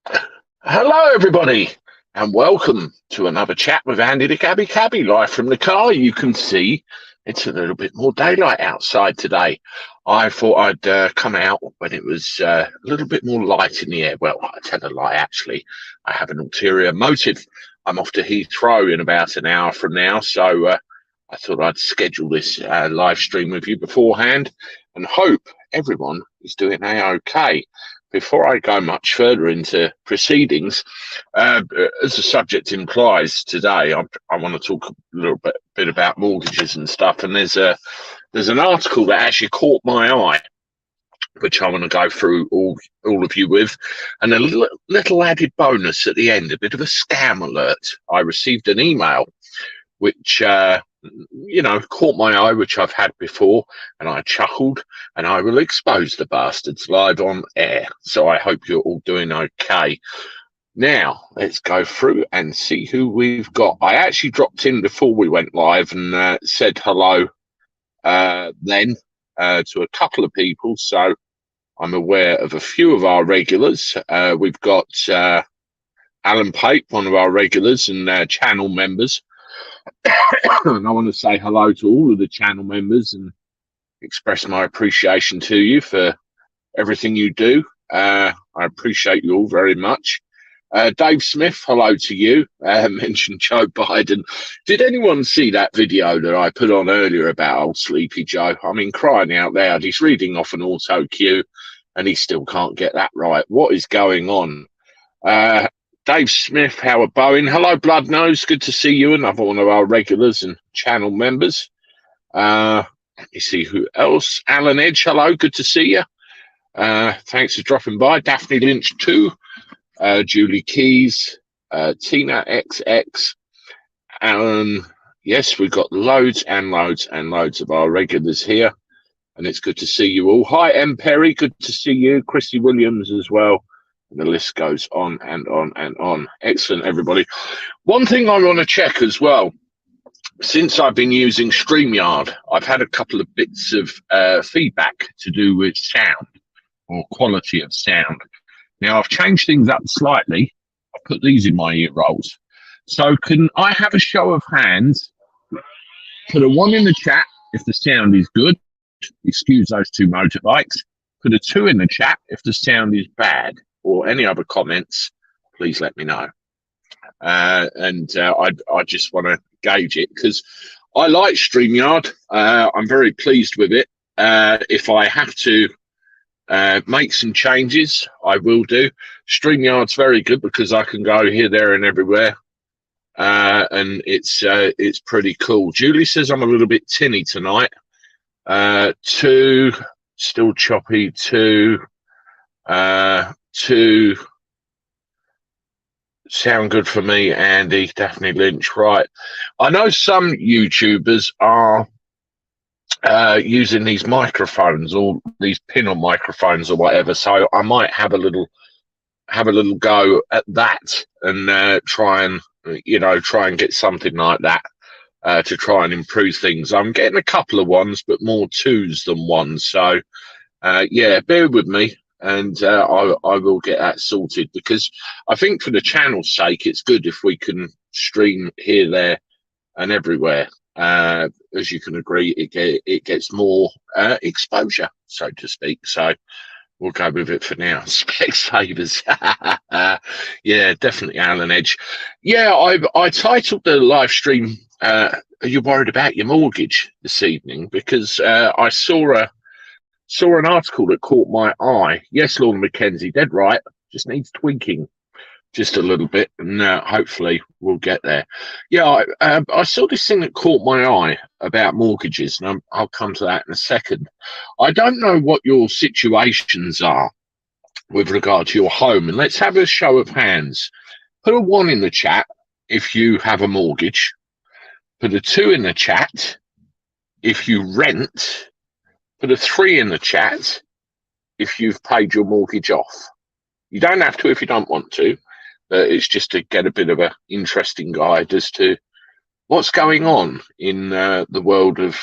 Hello, everybody, and welcome to another chat with Andy the Cabby Cabby, live from the car. You can see it's a little bit more daylight outside today. I thought I'd come out when it was a little bit more light in the air. Well, I tell a lie, actually. I have an ulterior motive. I'm off to Heathrow in about an hour from now, so I thought I'd schedule this live stream with you beforehand and hope everyone is doing A-OK. Before I go much further into proceedings, as the subject implies today, I want to talk a little bit about mortgages and stuff. And there's an article that actually caught my eye, which I want to go through all of you with, and a little added bonus at the end, a bit of a scam alert. I received an email which caught my eye, which I've had before, and I chuckled, and I will expose the bastards live on air. So I hope you're all doing okay. Now, let's go through and see who we've got. I actually dropped in before we went live and said hello then to a couple of people, so I'm aware of a few of our regulars. We've got Alan Pape, one of our regulars and channel members. And I want to say hello to all of the channel members and express my appreciation to you for everything you do. I appreciate you all very much. Dave Smith, hello to you. Mentioned Joe Biden. Did anyone see that video that I put on earlier about old Sleepy Joe? I mean, crying out loud. He's reading off an auto cue and he still can't get that right. What is going on? Dave Smith, Howard Bowen. Hello, Blood Nose. Good to see you. Another one of our regulars and channel members. Let me see who else. Alan Edge, hello. Good to see you. Thanks for dropping by. Daphne Lynch, too. Julie Keys. Tina XX. Alan. Yes, we've got loads and loads and loads of our regulars here. And it's good to see you all. Hi, M. Perry. Good to see you. Chrissy Williams as well. The list goes on and on and on. Excellent, everybody. One thing I want to check as well, since I've been using StreamYard, I've had a couple of bits of feedback to do with sound or quality of sound. Now, I've changed things up slightly. I've put these in my ear rolls. So can I have a show of hands? Put a 1 in the chat if the sound is good. Excuse those 2 motorbikes. Put a 2 in the chat if the sound is bad. Or any other comments, please let me know. I just want to gauge it because I like StreamYard. I'm very pleased with it. If I have to make some changes, I will do. StreamYard's very good because I can go here, there, and everywhere, and it's pretty cool. Julie says I'm a little bit tinny tonight. 2, still choppy. 2. 2 sound good for me, Andy. Daphne Lynch, right. I know some YouTubers are using these microphones or these pin-on microphones or whatever, so I might have a little go at that and try and get something like that to try and improve things. I'm getting a couple of ones, but more 2s than 1s, so yeah, bear with me. And I will get that sorted because I think for the channel's sake, it's good if we can stream here, there, and everywhere. As you can agree, it gets more exposure, so to speak. So we'll go with it for now. Specsavers. Yeah, definitely Alan Edge. Yeah, I titled the live stream, Are You Worried About Your Mortgage this evening? Because I saw an article that caught my eye. Yes, Lorna McKenzie, dead right. Just needs tweaking just a little bit, and hopefully we'll get there. Yeah, I saw this thing that caught my eye about mortgages, and I'll come to that in a second. I don't know what your situations are with regard to your home, and let's have a show of hands. Put a 1 in the chat if you have a mortgage. Put a 2 in the chat if you rent. Put a 3 in the chat if you've paid your mortgage off. You don't have to if you don't want to, but it's just to get a bit of an interesting guide as to what's going on in the world of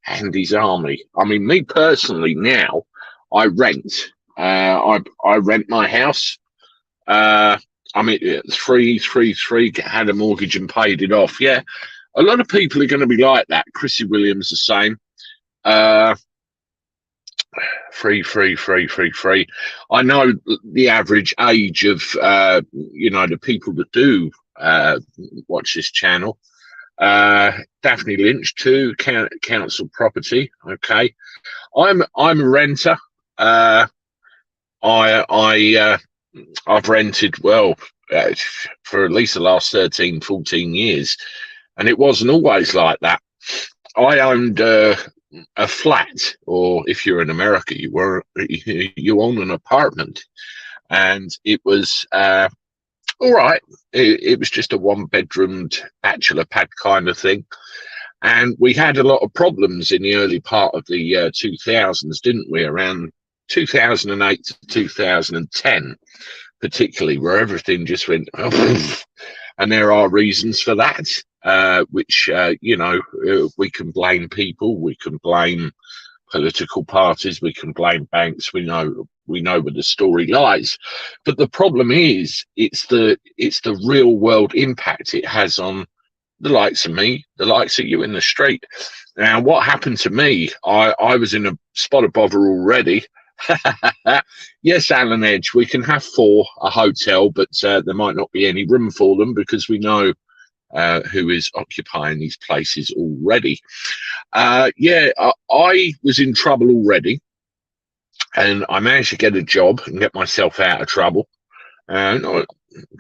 Andy's army. I mean, me personally now, I rent. I rent my house. I mean, 333, had a mortgage and paid it off. Yeah, a lot of people are going to be like that. Chrissy Williams the same. Uh, free. I know the average age of the people that do watch this channel. Daphne Lynch too, council property. Okay, I'm a renter. I've rented for at least the last 13, 14 years, and it wasn't always like that. I owned a flat, or if you're in America, you own an apartment, and it was all right. It was just a one-bedroomed bachelor pad kind of thing, and we had a lot of problems in the early part of the 2000s, didn't we? Around 2008 to 2010, particularly, where everything just went, and there are reasons for that, which we can blame people, we can blame political parties, we can blame banks. We know where the story lies, but the problem is it's the real world impact it has on the likes of me, the likes of you in the street. Now, what happened to me? I was in a spot of bother already. Yes, Alan Edge, we can have a hotel, but there might not be any room for them because we know who is occupying these places already. I was in trouble already, and I managed to get a job and get myself out of trouble. Not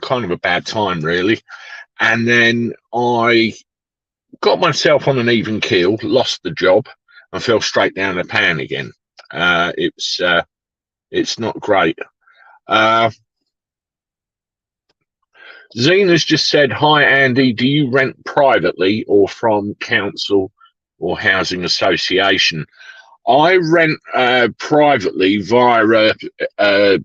kind of a bad time, really. And then I got myself on an even keel, lost the job, and fell straight down the pan again. It's not great. Zena's just said, "Hi Andy, do you rent privately or from council or housing association?" I rent privately via a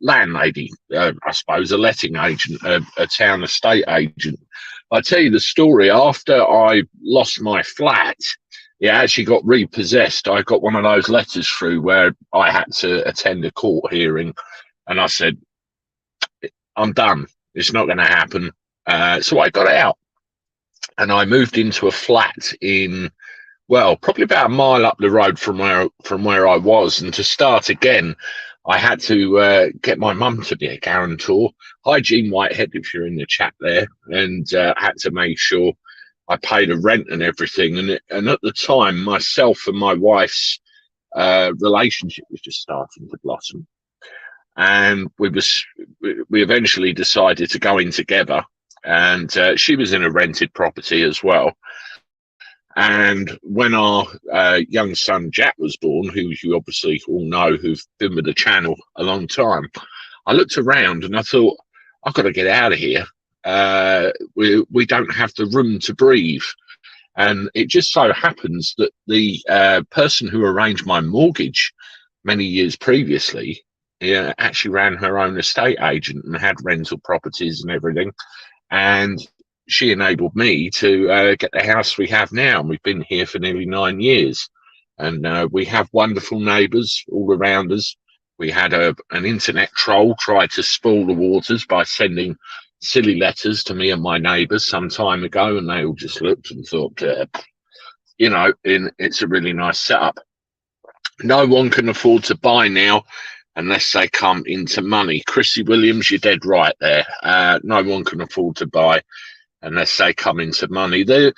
landlady, I suppose, a letting agent, a town estate agent. I tell you the story. After I lost my flat, it actually got repossessed. I got one of those letters through where I had to attend a court hearing, and I said, "I'm done. It's not going to happen." So I got out, and I moved into a flat in, probably about a mile up the road from where I was. And to start again, I had to get my mum to be a guarantor. Hi, Jean Whitehead, if you're in the chat there, and had to make sure I paid the rent and everything. And at the time, myself and my wife's relationship was just starting to blossom, and we eventually decided to go in together. And she was in a rented property as well. And when our young son Jack was born, who you obviously all know, who've been with the channel a long time, I looked around and I thought, I've got to get out of here. We don't have the room to breathe. And it just so happens that the person who arranged my mortgage many years previously actually ran her own estate agent and had rental properties and everything. And she enabled me to get the house we have now. And we've been here for nearly 9 years. And we have wonderful neighbours all around us. We had an internet troll try to spoil the waters by sending silly letters to me and my neighbours some time ago. And they all just looked and thought, it's a really nice setup. No one can afford to buy now unless they come into money. Chrissy Williams, you're dead right there. No one can afford to buy unless they come into money. The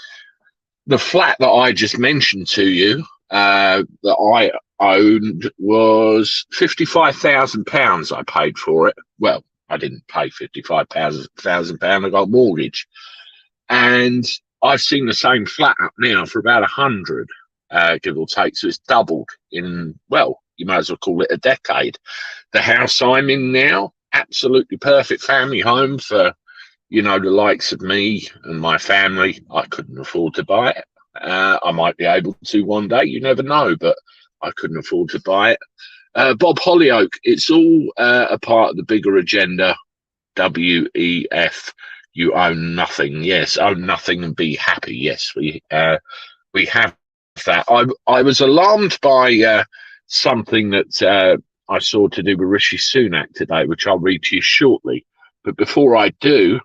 flat that I just mentioned to you that I owned was £55,000 I paid for it. Well, I didn't pay £55,000. I got a mortgage. And I've seen the same flat up now for about 100, give or take. So it's doubled in, you might as well call it a decade. The house I'm in now, absolutely perfect family home for the likes of me and my family. I couldn't afford to buy it. I might be able to one day, you never know, but I couldn't afford to buy it. Bob Hollyoak, it's all a part of the bigger agenda. WEF, you own nothing. Yes, own nothing and be happy. Yes, we have that. I was alarmed by something that I saw to do with Rishi Sunak today, which I'll read to you shortly. But before I do,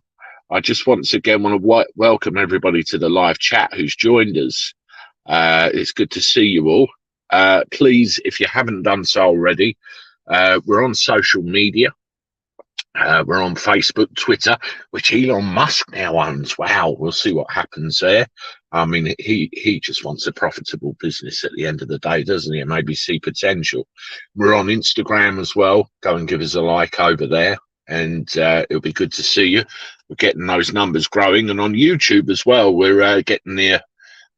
I just once again want to welcome everybody to the live chat who's joined us. It's good to see you all. Please, if you haven't done so already, we're on social media. We're on Facebook, Twitter, which Elon Musk now owns. Wow, we'll see what happens there. I mean, he just wants a profitable business at the end of the day, doesn't he? And maybe see potential. We're on Instagram as well. Go and give us a like over there, and it'll be good to see you. We're getting those numbers growing, and on YouTube as well. We're getting near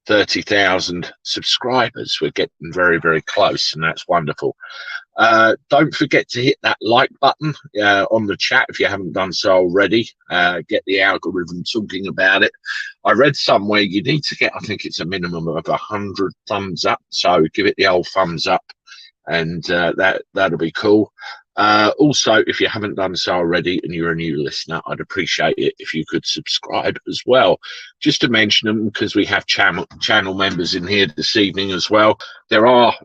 30,000 subscribers. We're getting very, very close, and that's wonderful. Don't forget to hit that like button on the chat if you haven't done so already. Get the algorithm talking about it. I read somewhere you need to get, I think it's a minimum of 100 thumbs up. So give it the old thumbs up, and that'll be cool. Also, if you haven't done so already and you're a new listener, I'd appreciate it if you could subscribe as well. Just to mention them, because we have channel members in here this evening as well. There are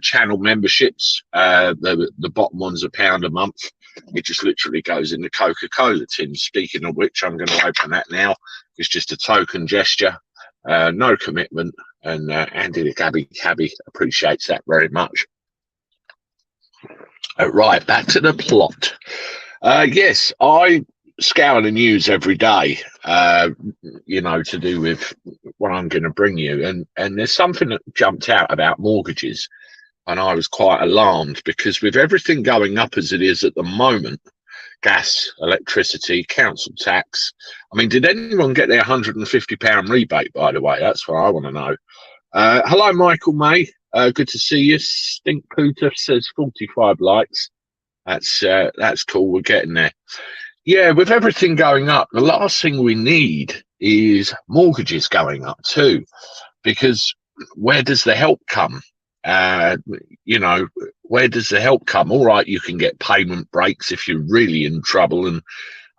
channel memberships. The bottom one's £1 a month. It just literally goes in the Coca-Cola tin. Speaking of which, I'm going to open that now. It's just a token gesture, no commitment, and Andy the Cabby appreciates that very much. Right, back to the plot. Yes, I scour the news every day, to do with what I'm going to bring you. And there's something that jumped out about mortgages. And I was quite alarmed because with everything going up as it is at the moment, gas, electricity, council tax. I mean, did anyone get their £150 rebate, by the way? That's what I want to know. Hello, Michael May. Good to see you. Stink Pooter says 45 likes. That's cool. We're getting there. Yeah, with everything going up, the last thing we need is mortgages going up too, because where does the help come? Where does the help come? All right, you can get payment breaks if you're really in trouble and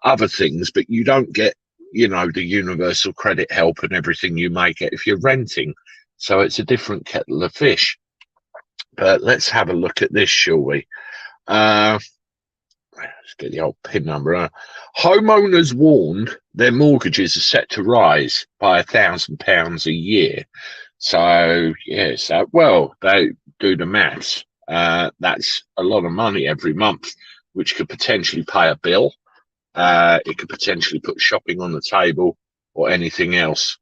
other things, but you don't get, the universal credit help and everything you may get if you're renting. So it's a different kettle of fish. But let's have a look at this, shall we? Let's get the old PIN number. Homeowners warned their mortgages are set to rise by £1,000 a year. So, yes, they do the maths. That's a lot of money every month, which could potentially pay a bill. It could potentially put shopping on the table or anything else.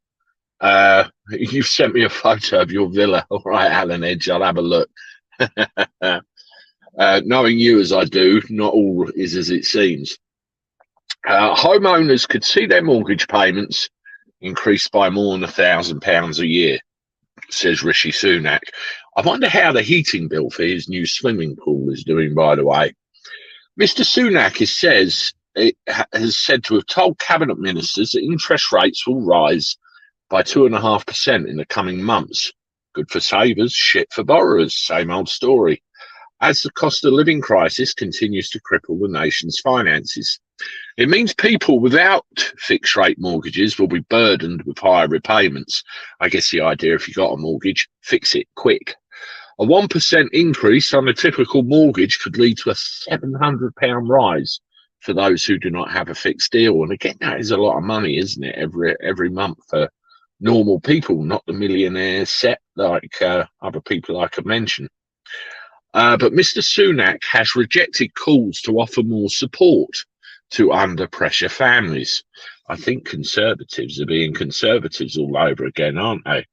You've sent me a photo of your villa. All right, Alan Edge, I'll have a look. Knowing you as I do, not all is as it seems. Homeowners could see their mortgage payments increase by more than £1,000 a year, says Rishi Sunak. I wonder how the heating bill for his new swimming pool is doing, by the way. Mr. Sunak has said to have told cabinet ministers that interest rates will rise by 2.5% in the coming months. Good for savers, shit for borrowers. Same old story. As the cost of living crisis continues to cripple the nation's finances. It means people without fixed rate mortgages will be burdened with higher repayments. I guess the idea, if you got a mortgage, fix it quick. A 1% increase on a typical mortgage could lead to a £700 rise for those who do not have a fixed deal. And again, that is a lot of money, isn't it? Every month for normal people, not the millionaires set like other people I could mention. But Mr. Sunak has rejected calls to offer more support to under pressure families. I think conservatives are being conservatives all over again, aren't they?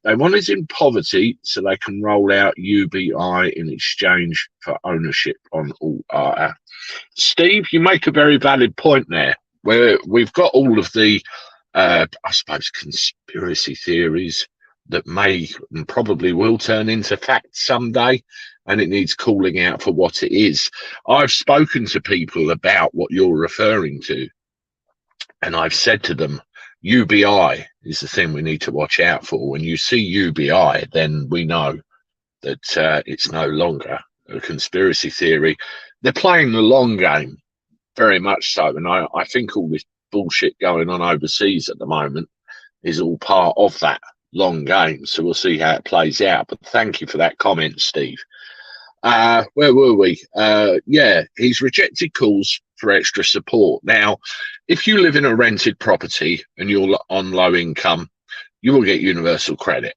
They want us in poverty so they can roll out UBI in exchange for ownership on all our. Steve, you make a very valid point there, where we've got all of the I suppose conspiracy theories that may and probably will turn into fact someday, and it needs calling out for what it is. I've spoken to people about what you're referring to, and I've said to them, UBI is the thing we need to watch out for. When you see UBI, then we know that it's no longer a conspiracy theory. They're playing the long game, very much so, and I think all this bullshit going on overseas at the moment is all part of that long game. So we'll see how it plays out. But thank you for that comment, Steve. Where were we? Yeah, he's rejected calls for extra support. Now, if you live in a rented property and you're on low income, you will get universal credit.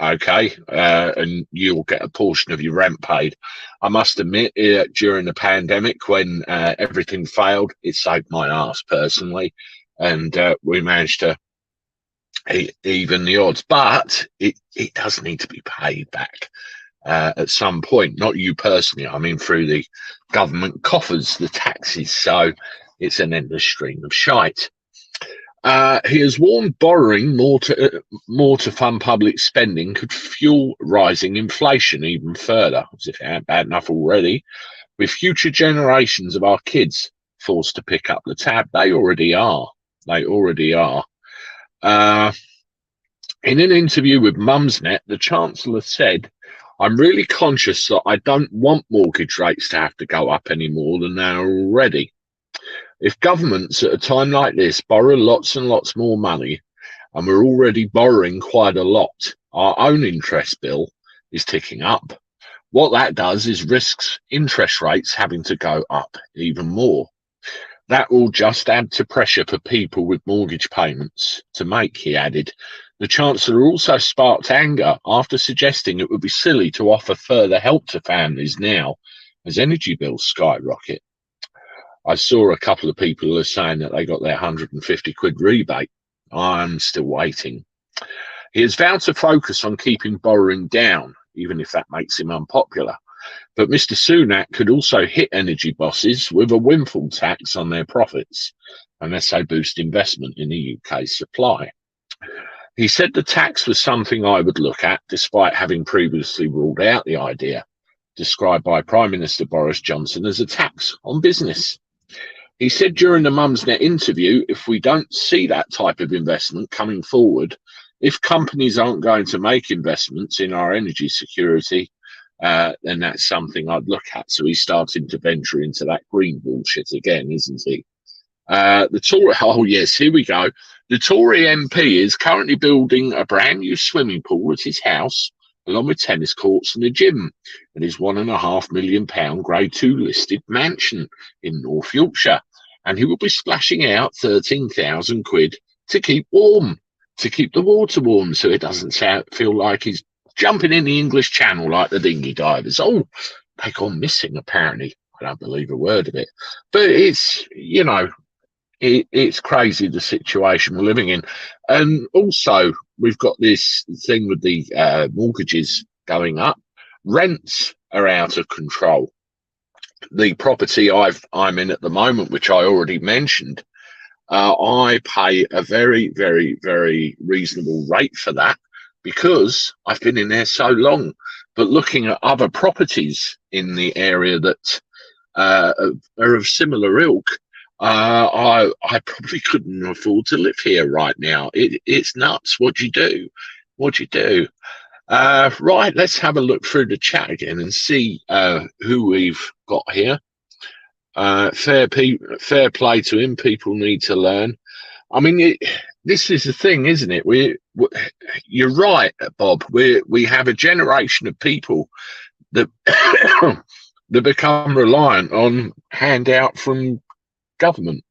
Okay, and you'll get a portion of your rent paid. I must admit, during the pandemic, when everything failed, it saved my ass personally, and we managed to even the odds. But it does need to be paid back at some point. Not you personally. I mean, through the government coffers, the taxes. So it's an endless stream of shite. He has warned borrowing more to fund public spending could fuel rising inflation even further, as if it ain't bad enough already, with future generations of our kids forced to pick up the tab. They already are. They already are. In an interview with Mumsnet, the Chancellor said, "I'm really conscious that I don't want mortgage rates to have to go up any more than they are already. If governments at a time like this borrow lots and lots more money, and we're already borrowing quite a lot, our own interest bill is ticking up. What that does is risks interest rates having to go up even more. That will just add to pressure for people with mortgage payments to make," he added. The Chancellor also sparked anger after suggesting it would be silly to offer further help to families now as energy bills skyrocket. I saw a couple of people who are saying that they got their 150 quid rebate. I'm still waiting. He has vowed to focus on keeping borrowing down, even if that makes him unpopular. But Mr. Sunak could also hit energy bosses with a windfall tax on their profits, unless they boost investment in the UK's supply. He said the tax was something I would look at, despite having previously ruled out the idea, described by Prime Minister Boris Johnson as a tax on business. He said during the Mumsnet interview, if we don't see that type of investment coming forward, if companies aren't going to make investments in our energy security, then that's something I'd look at. So he's starting to venture into that green bullshit again, isn't he? The Tory, oh yes, here we go. The Tory MP is currently building a brand new swimming pool at his house, along with tennis courts and a gym, at his £1.5 million Grade 2 listed mansion in North Yorkshire. And he will be splashing out 13,000 quid to keep warm, to keep the water warm, so it doesn't feel like he's jumping in the English Channel like the dinghy divers. Oh, they gone missing, apparently. I don't believe a word of it. But it's, you know, it's crazy, the situation we're living in. And also, we've got this thing with the mortgages going up. Rents are out of control. The property I'm in at the moment, which I already mentioned, I pay a very, very, very reasonable rate for that because I've been in there so long. But looking at other properties in the area that are of similar ilk, I probably couldn't afford to live here right now. It's nuts. What do you do? What do you do? Right, let's have a look through the chat again and see who we've got here. Fair play to him. People need to learn. I mean, this is the thing, isn't it? You're right, Bob. We have a generation of people that that become reliant on handout from government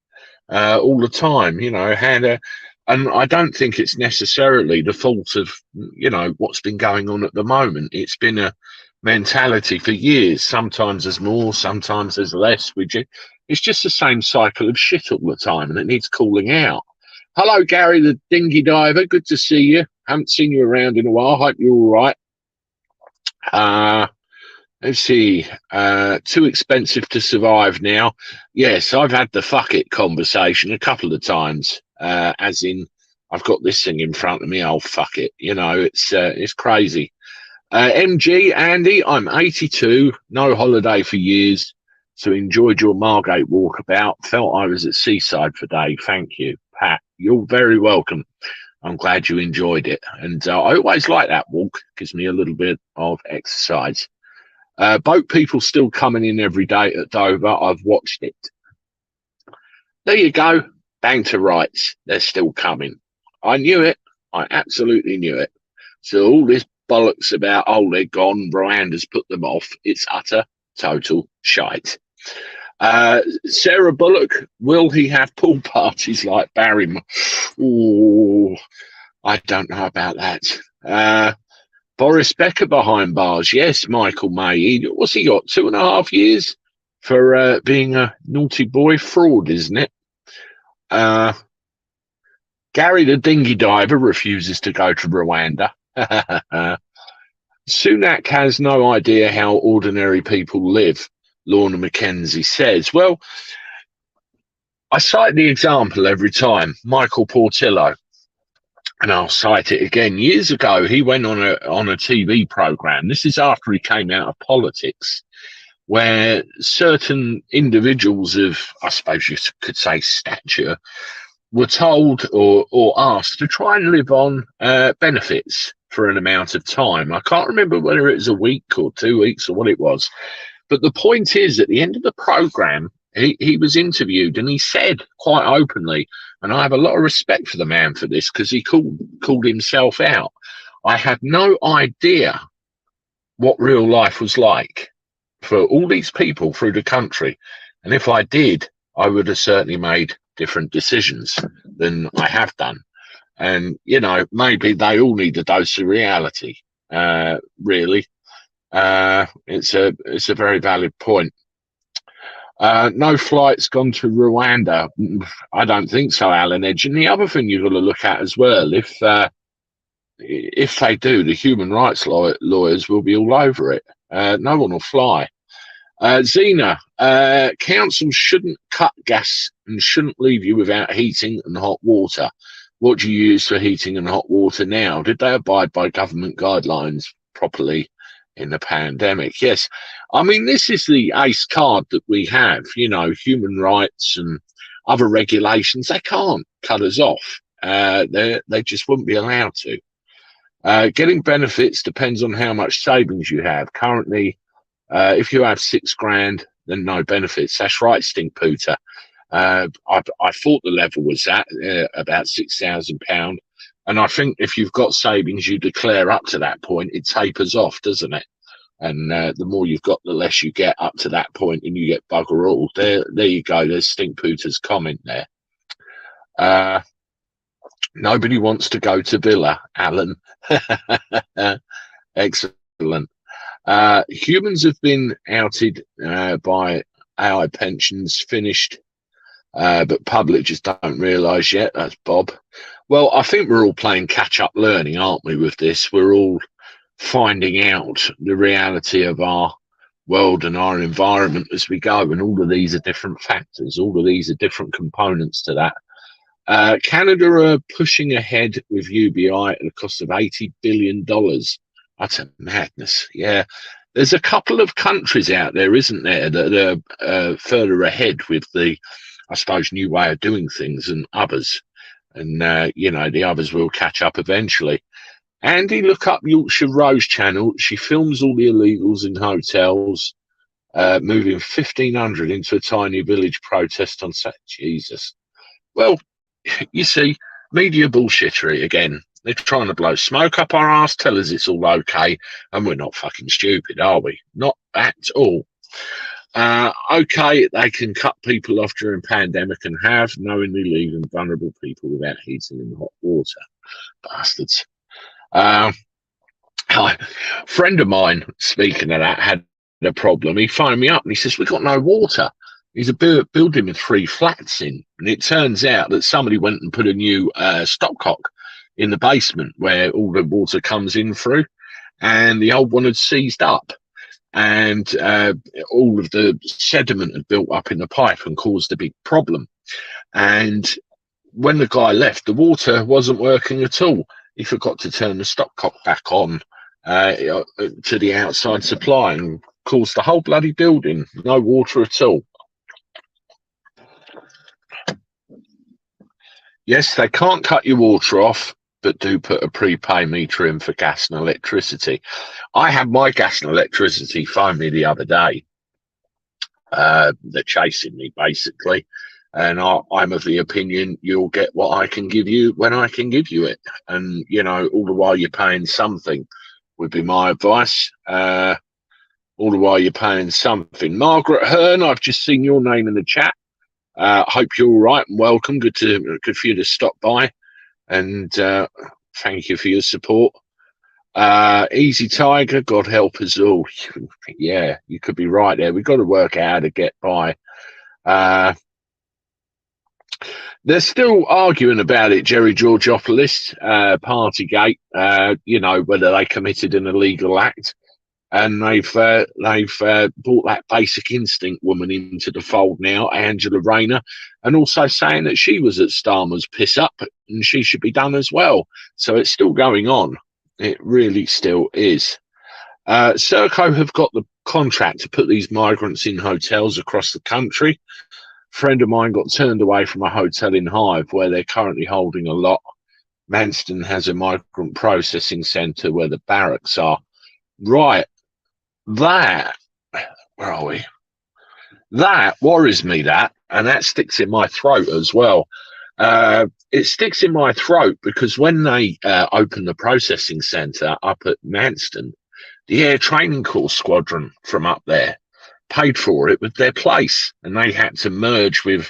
all the time, you know, and I don't think it's necessarily the fault of, you know, what's been going on at the moment. It's been a mentality for years. Sometimes there's more, sometimes there's less. It's just the same cycle of shit all the time, and it needs calling out. Hello, Gary, the dinghy diver. Good to see you. Haven't seen you around in a while. Hope you're all right. Let's see. Too expensive to survive now. Yes, I've had the fuck it conversation a couple of times. As in, I've got this thing in front of me. Oh, fuck it. You know, it's crazy. MG, Andy, I'm 82. No holiday for years. So enjoyed your Margate walkabout. Felt I was at Seaside for day. Thank you, Pat. You're very welcome. I'm glad you enjoyed it. And I always like that walk. Gives me a little bit of exercise. Boat people still coming in every day at Dover. I've watched it. There you go. Bang to rights. They're still coming. I knew it. I absolutely knew it. So all this bollocks about, oh, they're gone, Rwanda's put them off. It's utter, total shite. Sarah Bullock, will he have pool parties like Barry? Oh, I don't know about that. Boris Becker behind bars. Yes, Michael May. What's he got? 2.5 years for being a naughty boy. Fraud, isn't it? Gary the dinghy diver refuses to go to Rwanda. Sunak has no idea how ordinary people live, Lorna McKenzie says. Well, I cite the example every time, Michael Portillo, and I'll cite it again. Years ago, he went on a TV program. This is after he came out of politics, where certain individuals of, I suppose you could say, stature, were told or asked to try and live on benefits for an amount of time. I can't remember whether it was a week or 2 weeks or what it was. But the point is, at the end of the program, he was interviewed and he said quite openly, and I have a lot of respect for the man for this because he called himself out. I had no idea what real life was like for all these people through the country. And if I did, I would have certainly made different decisions than I have done. And, you know, maybe they all need a dose of reality, really. It's a very valid point. No flights gone to Rwanda. I don't think so, Alan Edge. And the other thing you've got to look at as well, if they do, the human rights lawyers will be all over it. No one will fly. Zena, councils shouldn't cut gas and shouldn't leave you without heating and hot water. What do you use for heating and hot water now? Did they abide by government guidelines properly in the pandemic? Yes. I mean, this is the ace card that we have, you know, human rights and other regulations. They can't cut us off. They just wouldn't be allowed to. Getting benefits depends on how much savings you have. Currently, if you have $6,000, then no benefits. That's right, Stink Pooter. I thought the level was at about £6,000. And I think if you've got savings, you declare up to that point, it tapers off, doesn't it? And the more you've got, the less you get up to that point, and you get bugger all. There you go. There's Stink Pooter's comment there. Nobody wants to go to Villa, Alan. Excellent. Humans have been outed by AI pensions finished, but public just don't realise yet. That's Bob. Well, I think we're all playing catch-up learning, aren't we, with this? We're all finding out the reality of our world and our environment as we go, and all of these are different factors. All of these are different components to that. Canada are pushing ahead with UBI at a cost of $80 billion. That's a madness. Yeah. There's a couple of countries out there, isn't there, that are further ahead with the, I suppose, new way of doing things than others. And, you know, the others will catch up eventually. Andy, look up Yorkshire Rose channel. She films all the illegals in hotels, moving 1,500 into a tiny village protest on Saturday. Jesus. Well, you see, media bullshittery again. They're trying to blow smoke up our arse, tell us it's all okay, and we're not fucking stupid, are we? Not at all. Okay, they can cut people off during pandemic and have, knowingly leaving vulnerable people without heating and hot water. Bastards. A friend of mine, speaking of that, had a problem. He phoned me up and he says, we've got no water. He's a building with 3 flats in, and it turns out that somebody went and put a new stopcock in the basement where all the water comes in through, and the old one had seized up, and all of the sediment had built up in the pipe and caused a big problem. And when the guy left, the water wasn't working at all. He forgot to turn the stopcock back on to the outside supply, and caused the whole bloody building no water at all. Yes, they can't cut your water off, but do put a prepay meter in for gas and electricity. I had my gas and electricity phone me the other day. They're chasing me, basically. And I'm of the opinion you'll get what I can give you when I can give you it. And, you know, all the while you're paying something. would be my advice. All the while you're paying something. Margaret Hearn, I've just seen your name in the chat. Hope you're all right and welcome. Good for you to stop by, and thank you for your support. Easy Tiger, God help us all. Yeah, you could be right there. We've got to work out how to get by. They're still arguing about it, Jerry Georgopoulos, Partygate, whether they committed an illegal act. And they've brought that Basic Instinct woman into the fold now, Angela Rayner, and also saying that she was at Starmer's piss up and she should be done as well. So it's still going on. It really still is. Serco have got the contract to put these migrants in hotels across the country. A friend of mine got turned away from a hotel in Hive where they're currently holding a lot. Manston has a migrant processing centre where the barracks are. Right. Where are we? That worries me, and that sticks in my throat as well. It sticks in my throat because when they opened the processing centre up at Manston, the Air Training Corps Squadron from up there paid for it with their place, and they had to merge with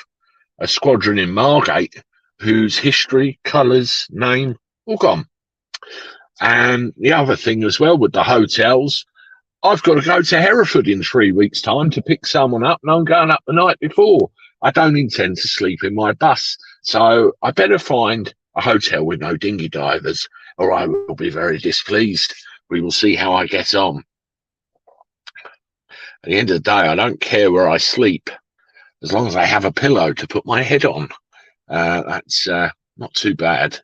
a squadron in Margate whose history, colours, name, all gone. And the other thing as well with the hotels, I've got to go to Hereford in 3 weeks' time to pick someone up, and I'm going up the night before. I don't intend to sleep in my bus, so I better find a hotel with no dinghy divers, or I will be very displeased. We will see how I get on. At the end of the day, I don't care where I sleep, as long as I have a pillow to put my head on. That's not too bad.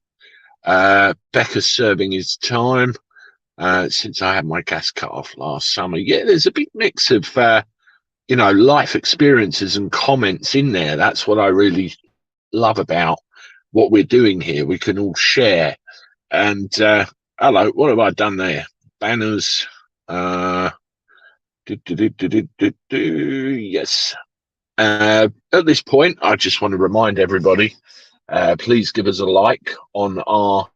Becca's serving his time. Since I had my gas cut off last summer. Yeah, there's a big mix of, life experiences and comments in there. That's what I really love about what we're doing here. We can all share. And, hello, what have I done there? Banners. Yes. At this point, I just want to remind everybody, please give us a like on our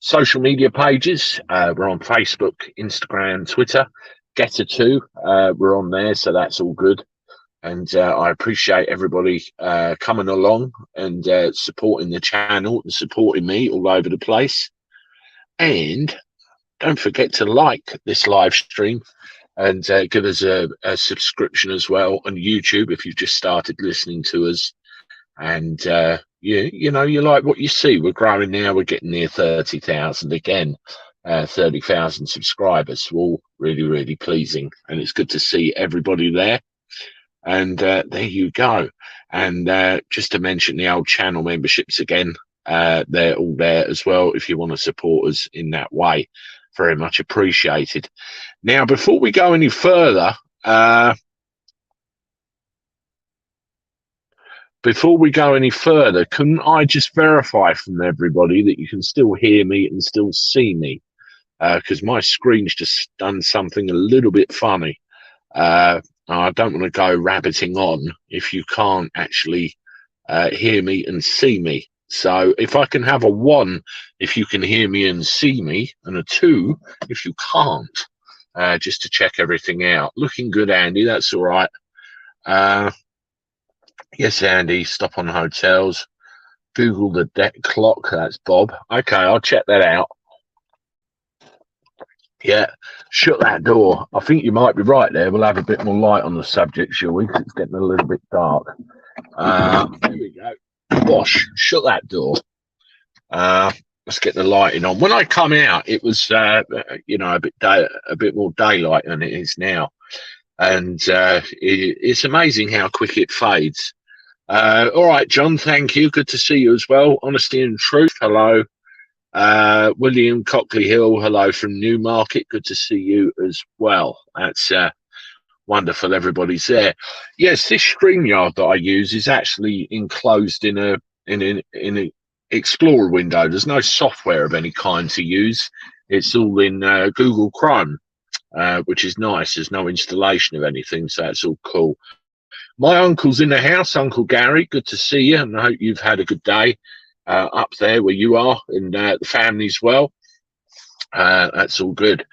social media pages. We're on Facebook, Instagram, Twitter. Getter too. We're on there, so that's all good. And I appreciate everybody coming along and supporting the channel and supporting me all over the place. And don't forget to like this live stream and give us a subscription as well on YouTube if you've just started listening to us. And you like what you see. We're growing now. We're getting near 30,000 again, 30,000 subscribers. All really, really pleasing. And it's good to see everybody there. And there you go. And just to mention the old channel memberships again, they're all there as well if you want to support us in that way. Very much appreciated. Now, before we go any further, couldn't I just verify from everybody that you can still hear me and still see me? Because my screen's just done something a little bit funny. I don't want to go rabbiting on if you can't actually hear me and see me. So if I can have a 1 if you can hear me and see me, and a 2 if you can't, just to check everything out. Looking good, Andy. That's all right. Yes, Andy, stop on hotels. Google the debt clock. That's Bob. Okay, I'll check that out. Yeah, shut that door. I think you might be right there. We'll have a bit more light on the subject, shall we? 'Cause it's getting a little bit dark. There we go. Gosh, shut that door. Let's get the lighting on. When I come out, it was, a bit more daylight than it is now. And it's amazing how quick it fades. All right, John, thank you. Good to see you as well. Honesty and Truth, hello. William Cockley Hill, hello from Newmarket. Good to see you as well. That's wonderful. Everybody's there. Yes, this StreamYard that I use is actually enclosed in an Explorer window. There's no software of any kind to use. It's all in Google Chrome, which is nice. There's no installation of anything, so that's all cool. My uncle's in the house, Uncle Gary. Good to see you, and I hope you've had a good day up there where you are, and the family's well. That's all good.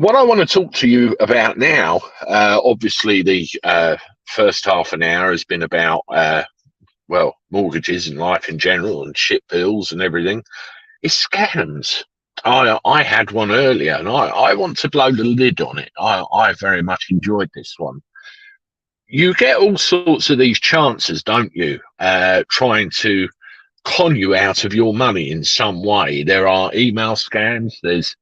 What I want to talk to you about now, obviously the first half an hour has been about, well, mortgages and life in general and ship bills and everything. It's scams. I had one earlier and I want to blow the lid on it. I very much enjoyed this one. You get all sorts of these chances, don't you? Trying to con you out of your money in some way. There are email scams, there's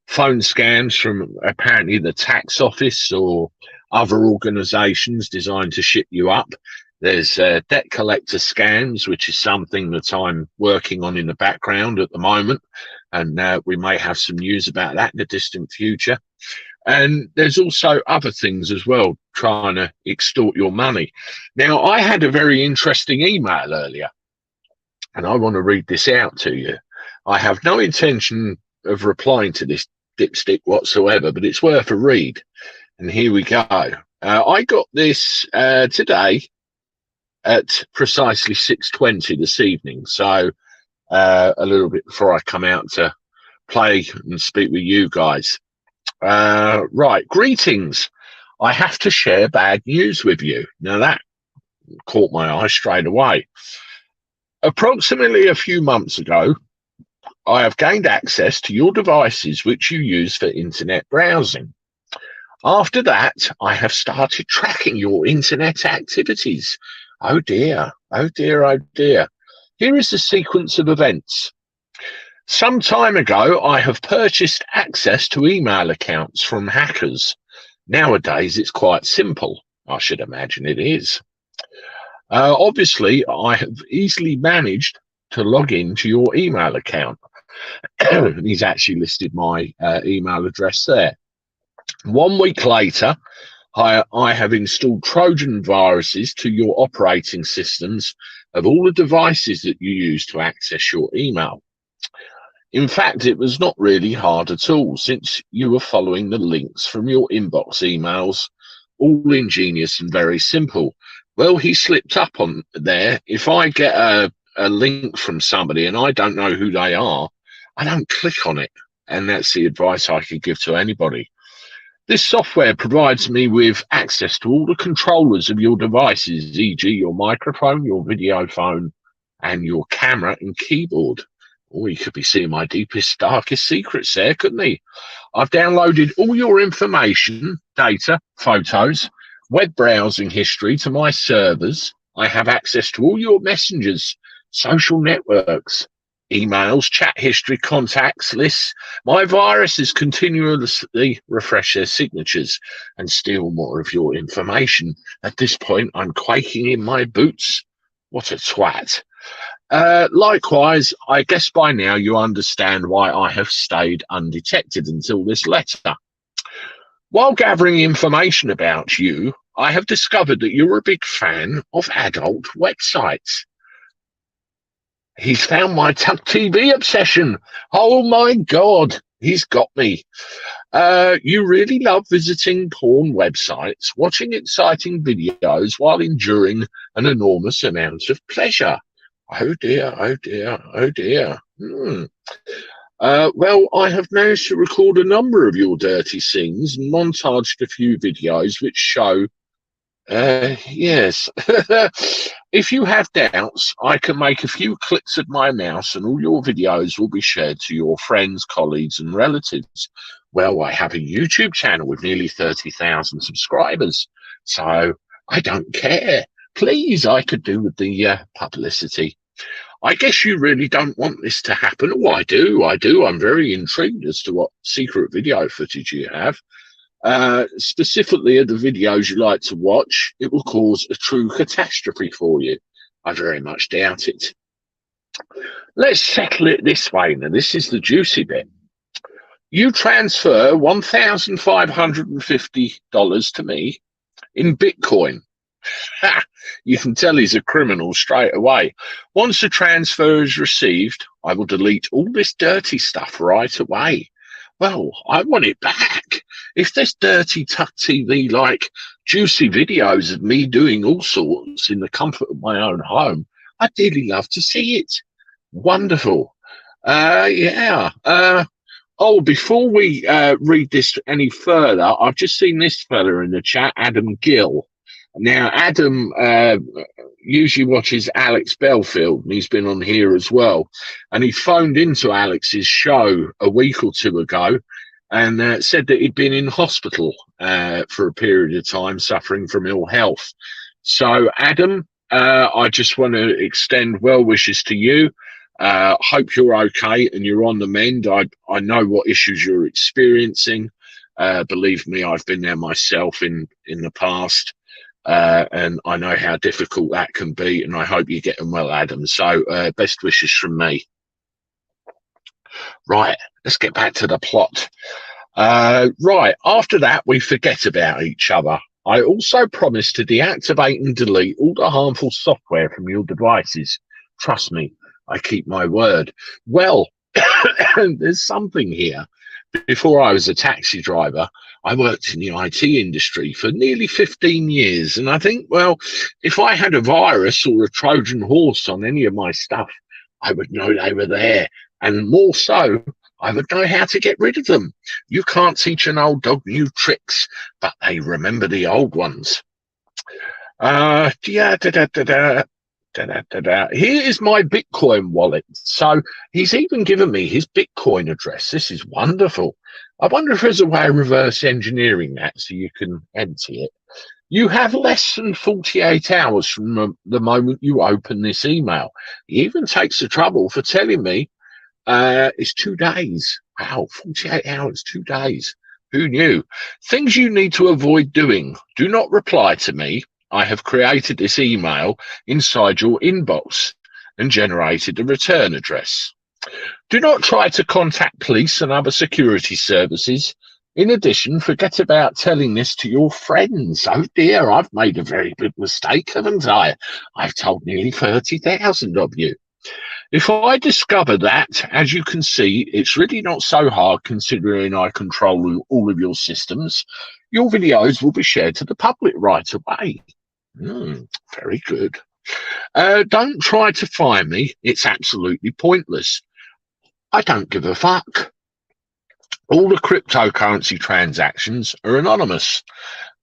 phone scams from apparently the tax office or other organizations designed to ship you up. There's debt collector scams, which is something that I'm working on in the background at the moment. And we may have some news about that in the distant future. And there's also other things as well, trying to extort your money. Now, I had a very interesting email earlier, and I want to read this out to you. I have no intention of replying to this dipstick whatsoever, but it's worth a read. And here we go. I got this today at precisely 6:20 this evening. So a little bit before I come out to play and speak with you guys. Right. Greetings. I have to share bad news with you. Now that caught my eye straight away. Approximately a few months ago, I have gained access to your devices which you use for internet browsing. After that, I have started tracking your internet activities. Oh dear, oh dear, oh dear. Here is the sequence of events. Some time ago, I have purchased access to email accounts from hackers. Nowadays, it's quite simple. I should imagine it is. Obviously, I have easily managed to log into your email account. He's actually listed my email address there. 1 week later, I have installed Trojan viruses to your operating systems of all the devices that you use to access your email. In fact, it was not really hard at all, since you were following the links from your inbox emails, all ingenious and very simple. Well, he slipped up on there. If I get a link from somebody and I don't know who they are, I don't click on it. And that's the advice I could give to anybody. This software provides me with access to all the controllers of your devices, e.g. your microphone, your video phone, and your camera and keyboard. Oh, he could be seeing my deepest, darkest secrets there, couldn't he? I've downloaded all your information, data, photos, web browsing history to my servers. I have access to all your messengers, social networks, emails, chat history, contacts, lists. My viruses continuously refresh their signatures and steal more of your information. At this point, I'm quaking in my boots. What a twat. Likewise, I guess by now you understand why I have stayed undetected until this letter. While gathering information about you, I have discovered that you're a big fan of adult websites. He's found my Tuck TV obsession. Oh my God, he's got me. You really love visiting porn websites, watching exciting videos while enduring an enormous amount of pleasure. Oh dear, oh dear, oh dear. Well, I have managed to record a number of your dirty scenes and montaged a few videos which show, yes. If you have doubts, I can make a few clicks of my mouse and all your videos will be shared to your friends, colleagues, and relatives. Well, I have a YouTube channel with nearly 30,000 subscribers, so I don't care. Please, I could do with the publicity. I guess you really don't want this to happen. Oh, I do. I'm very intrigued as to what secret video footage you have. Specifically of the videos you like to watch, it will cause a true catastrophe for you. I very much doubt it. Let's settle it this way now. This is the juicy bit. You transfer $1,550 to me in Bitcoin. You can tell he's a criminal straight away. Once the transfer is received, I will delete all this dirty stuff right away. Well, I want it back. If there's dirty Tuck TV like juicy videos of me doing all sorts in the comfort of my own home, I'd dearly love to see it. Wonderful. Yeah. Oh, before we read this any further, I've just seen this fella in the chat, Adam Gill. Now, Adam usually watches Alex Belfield, and he's been on here as well. And he phoned into Alex's show a week or two ago and said that he'd been in hospital for a period of time, suffering from ill health. So, Adam, I just want to extend well wishes to you. Hope you're okay and you're on the mend. I know what issues you're experiencing. Believe me, I've been there myself in the past. And I know how difficult that can be, and I hope you're getting well, Adam. So best wishes from me. Right, let's get back to the plot. Right, after that, we forget about each other. I also promise to deactivate and delete all the harmful software from your devices. Trust me, I keep my word. Well, there's something here. Before I was a taxi driver, I worked in the IT industry for nearly 15 years. And I think, well, if I had a virus or a Trojan horse on any of my stuff, I would know they were there. And more so, I would know how to get rid of them. You can't teach an old dog new tricks, but they remember the old ones. Here is my Bitcoin wallet. So he's even given me his Bitcoin address. This is wonderful. I wonder if there's a way of reverse engineering that so you can empty it. You have less than 48 hours from the moment you open this email. He even takes the trouble for telling me it's 2 days. Wow, 48 hours, 2 days. Who knew? Things you need to avoid doing. Do not reply to me. I have created this email inside your inbox and generated a return address. Do not try to contact police and other security services. In addition, forget about telling this to your friends. Oh dear, I've made a very big mistake, haven't I? I've told nearly 30,000 of you. If I discover that, as you can see, it's really not so hard considering I control all of your systems, your videos will be shared to the public right away. Very good. Don't try to fire me. It's absolutely pointless. I don't give a fuck. All the cryptocurrency transactions are anonymous.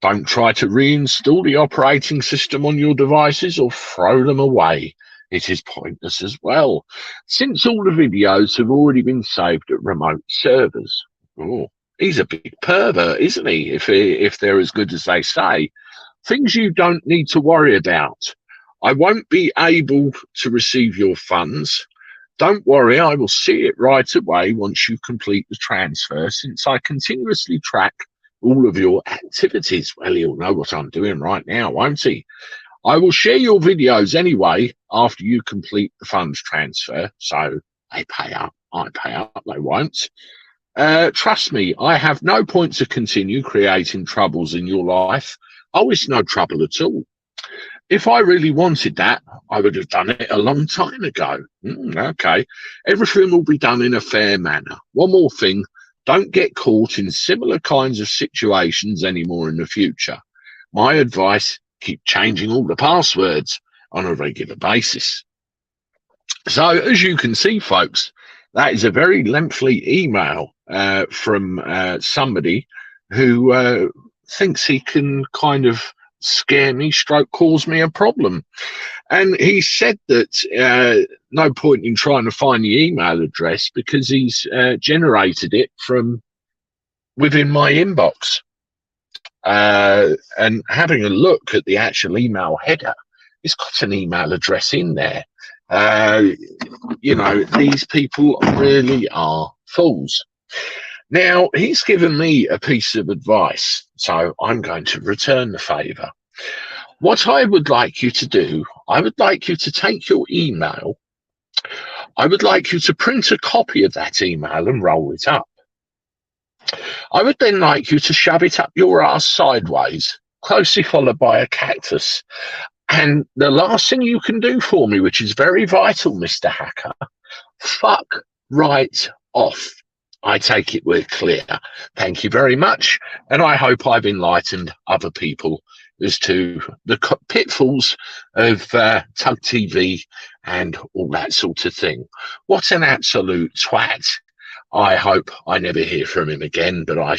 Don't try to reinstall the operating system on your devices or throw them away. It is pointless as well, since all the videos have already been saved at remote servers. Oh, he's a big pervert, isn't he, if they're as good as they say. Things you don't need to worry about. I won't be able to receive your funds. Don't worry, I will see it right away once you complete the transfer, since I continuously track all of your activities. Well, he'll know what I'm doing right now, won't he? I will share your videos anyway after you complete the funds transfer. So they pay up, I pay up, they won't. Trust me, I have no point to continue creating troubles in your life. Oh, it's no trouble at all. If I really wanted that, I would have done it a long time ago. Okay. Everything will be done in a fair manner. One more thing, don't get caught in similar kinds of situations anymore in the future. My advice, keep changing all the passwords on a regular basis. So, as you can see, folks, that is a very lengthy email from somebody who thinks he can kind of scare me, stroke cause me a problem. And he said that no point in trying to find the email address because he's generated it from within my inbox. And having a look at the actual email header, it's got an email address in there. You know, these people really are fools. Now, he's given me a piece of advice, so I'm going to return the favour. What I would like you to do, I would like you to take your email, I would like you to print a copy of that email and roll it up. I would then like you to shove it up your ass sideways, closely followed by a cactus. And the last thing you can do for me, which is very vital, Mr. Hacker, fuck right off. I take it we're clear. Thank you very much. And I hope I've enlightened other people as to the pitfalls of Tug TV and all that sort of thing. What an absolute twat. I hope I never hear from him again, but I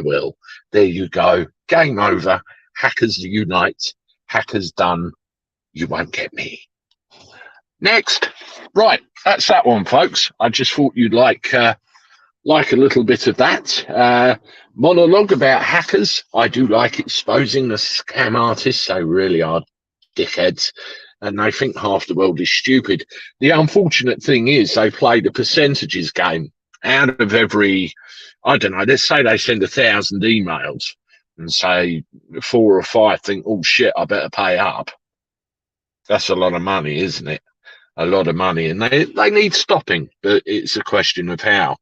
will. There you go. Game over. Hackers unite. Hackers done. You won't get me. Next. Right. That's that one, folks. I just thought you'd like a little bit of that. Monologue about hackers. I do like exposing the scam artists. They really are dickheads. And they think half the world is stupid. The unfortunate thing is they play the percentages game. Out of every, I don't know, let's say they send 1,000 emails and say 4 or 5 think, oh shit, I better pay up. That's a lot of money, isn't it? A lot of money. And they need stopping, but it's a question of how.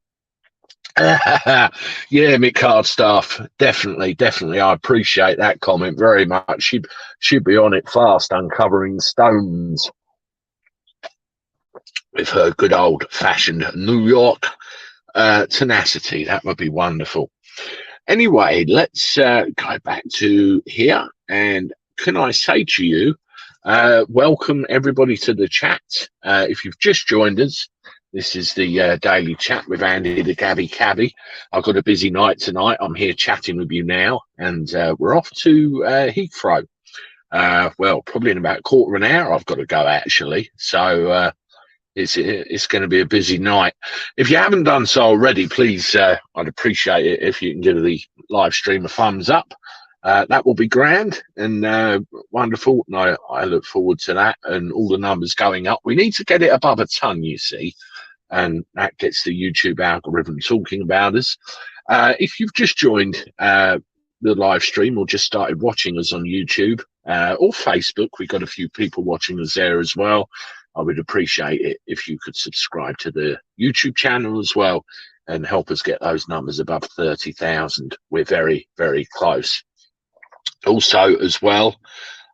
Yeah, Mick Hardstaff, definitely. I appreciate that comment very much. She'd be on it fast, uncovering stones with her good old-fashioned New York tenacity. That would be wonderful. Anyway, let's go back to here. And can I say to you, welcome everybody to the chat. If you've just joined us, this is the daily chat with Andy the Gabby Cabby. I've got a busy night tonight. I'm here chatting with you now, and we're off to Heathrow. Well, probably in about a quarter of an hour I've got to go, actually. So it's going to be a busy night. If you haven't done so already, please, I'd appreciate it if you can give the live stream a thumbs up. That will be grand and wonderful. And I look forward to that and all the numbers going up. We need to get it above a ton, you see. And that gets the YouTube algorithm talking about us. If you've just joined the live stream or just started watching us on YouTube or Facebook, we've got a few people watching us there as well. I would appreciate it if you could subscribe to the YouTube channel as well and help us get those numbers above 30,000. We're very, very close. Also, as well,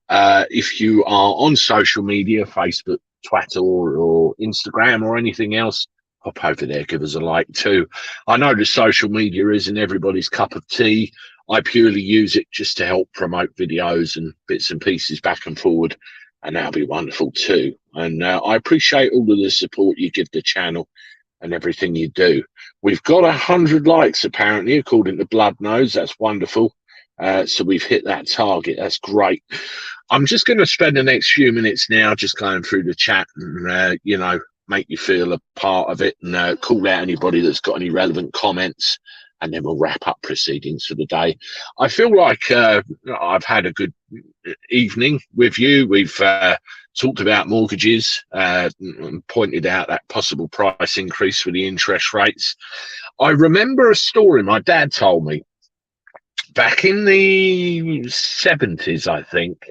if you are on social media, Facebook, Twitter, or Instagram, or anything else, hop over there, give us a like too. I know the social media isn't everybody's cup of tea. I purely use it just to help promote videos and bits and pieces back and forward, and that'll be wonderful too. And I appreciate all of the support you give the channel and everything you do. We've got 100 likes, apparently, according to Blood Nose. That's wonderful. So we've hit that target. That's great. I'm just going to spend the next few minutes now just going through the chat and, you know, make you feel a part of it and call out anybody that's got any relevant comments. And then we'll wrap up proceedings for the day. I feel like I've had a good evening with you. We've talked about mortgages, and pointed out that possible price increase with the interest rates. I remember a story my dad told me back in the 70s, I think.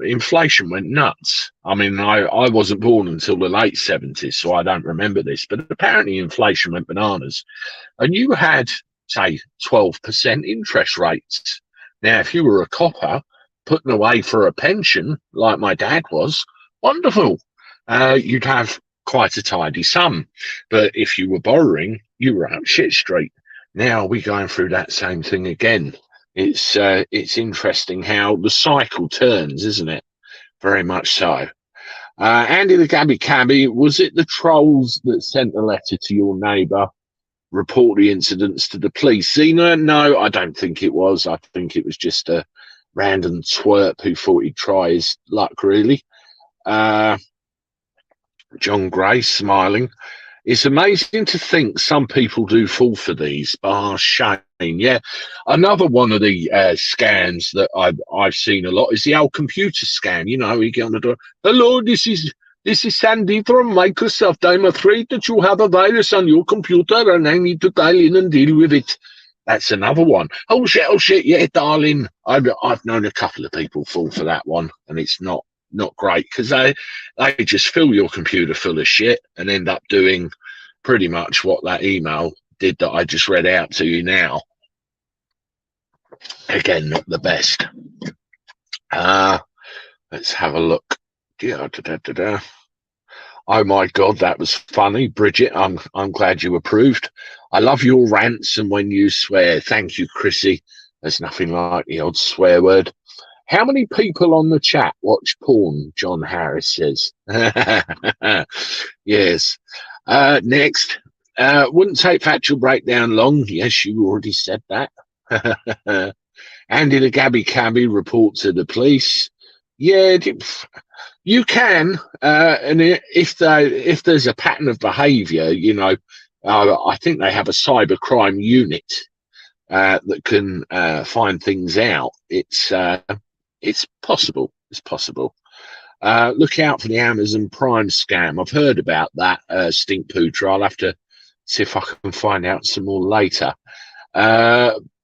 Inflation went nuts. I mean, I wasn't born until the late 70s, so I don't remember this, but apparently inflation went bananas. And you had, say, 12% interest rates. Now, if you were a copper putting away for a pension, like my dad was, wonderful. You'd have quite a tidy sum. But if you were borrowing, you were up shit street. Now we're going through that same thing again. It's interesting how the cycle turns, isn't it? Very much so. Andy the Gabby Cabby, was it the trolls that sent a letter to your neighbour? Report the incidents to the police. Zena, no, I don't think it was. I think it was just a random twerp who thought he'd try his luck, really. John Gray smiling. It's amazing to think some people do fall for these. Shame. Yeah, another one of the scams that I've seen a lot is the old computer scam. You know, you get on the door. Hello, this is Sandy from Microsoft. I'm afraid that you have a virus on your computer, and I need to dial in and deal with it. That's another one. Oh shit, yeah, darling. I've known a couple of people fall for that one, and it's not great because they just fill your computer full of shit and end up doing pretty much what that email did that I just read out to you now. Again, not the best. Let's have a look. Oh my God, that was funny, Bridget. I'm glad you approved. I love your rants and when you swear. Thank you, Chrissy. There's nothing like the odd swear word. How many people on the chat watch porn? John Harris says. Yes. Next, Wouldn't take factual breakdown long. Yes, you already said that. Andy the Gabby Cabby report to the police. Yeah, you can, and if there's a pattern of behaviour, I think they have a cybercrime unit that can find things out. It's possible. It's possible. Look out for the Amazon Prime scam. I've heard about that stink pooter. I'll have to see if I can find out some more later.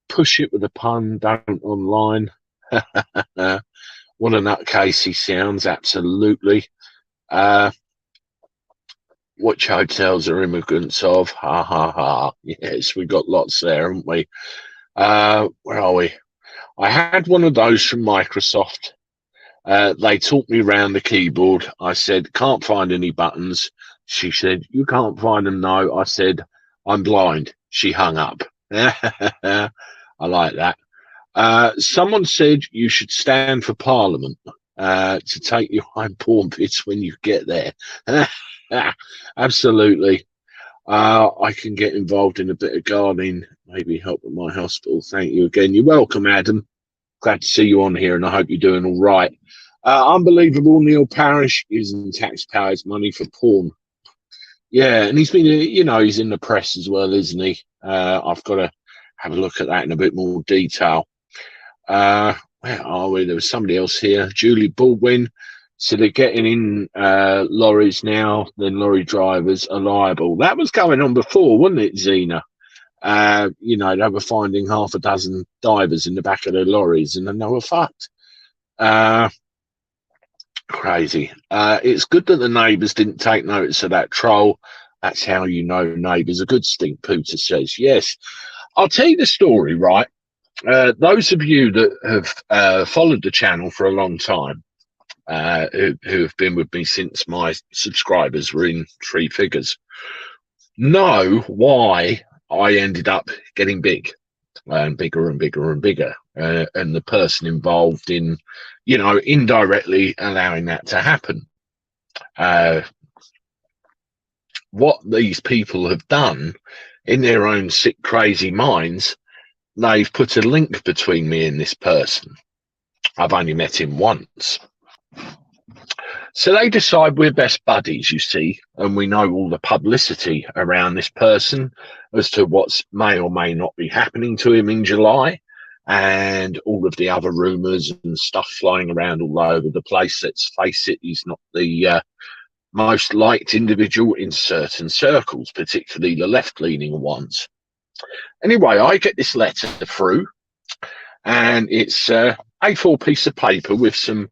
Push it with a pun. Don't online. What a nutcase he sounds. Absolutely. Which hotels are immigrants of? Ha ha ha. Yes, we got lots there, haven't we? Where are we? I had one of those from Microsoft. They talked me around the keyboard. I said, can't find any buttons. She said, you can't find them, no. I said, I'm blind. She hung up. I like that. Someone said you should stand for Parliament to take your home porn bits when you get there. Absolutely. I can get involved in a bit of gardening, maybe help at my hospital. Thank you again. You're welcome, Adam. Glad to see you on here, and I hope you're doing all right. Unbelievable, Neil Parish using taxpayers' money for porn. Yeah, and he's been, he's in the press as well, isn't he? I've got to have a look at that in a bit more detail. Where are we? There was somebody else here. Julie Baldwin. So they're getting in lorries now, then lorry drivers are liable. That was going on before, wasn't it, Zena? They were finding half a dozen divers in the back of their lorries, and then they were fucked. Crazy. It's good that the neighbours didn't take notice of that troll. That's how you know neighbours are good, Stink Pooter says. Yes. I'll tell you the story, right? Those of you that have followed the channel for a long time, who have been with me since my subscribers were in 3 figures, know why I ended up getting big and bigger and bigger and bigger, and the person involved in, indirectly allowing that to happen. What these people have done in their own sick, crazy minds, they've put a link between me and this person. I've only met him once. So they decide we're best buddies, you see, and we know all the publicity around this person as to what may or may not be happening to him in July, and all of the other rumours and stuff flying around all over the place. Let's face it, he's not the most liked individual in certain circles, particularly the left-leaning ones. Anyway, I get this letter through, and it's a A4 piece of paper with some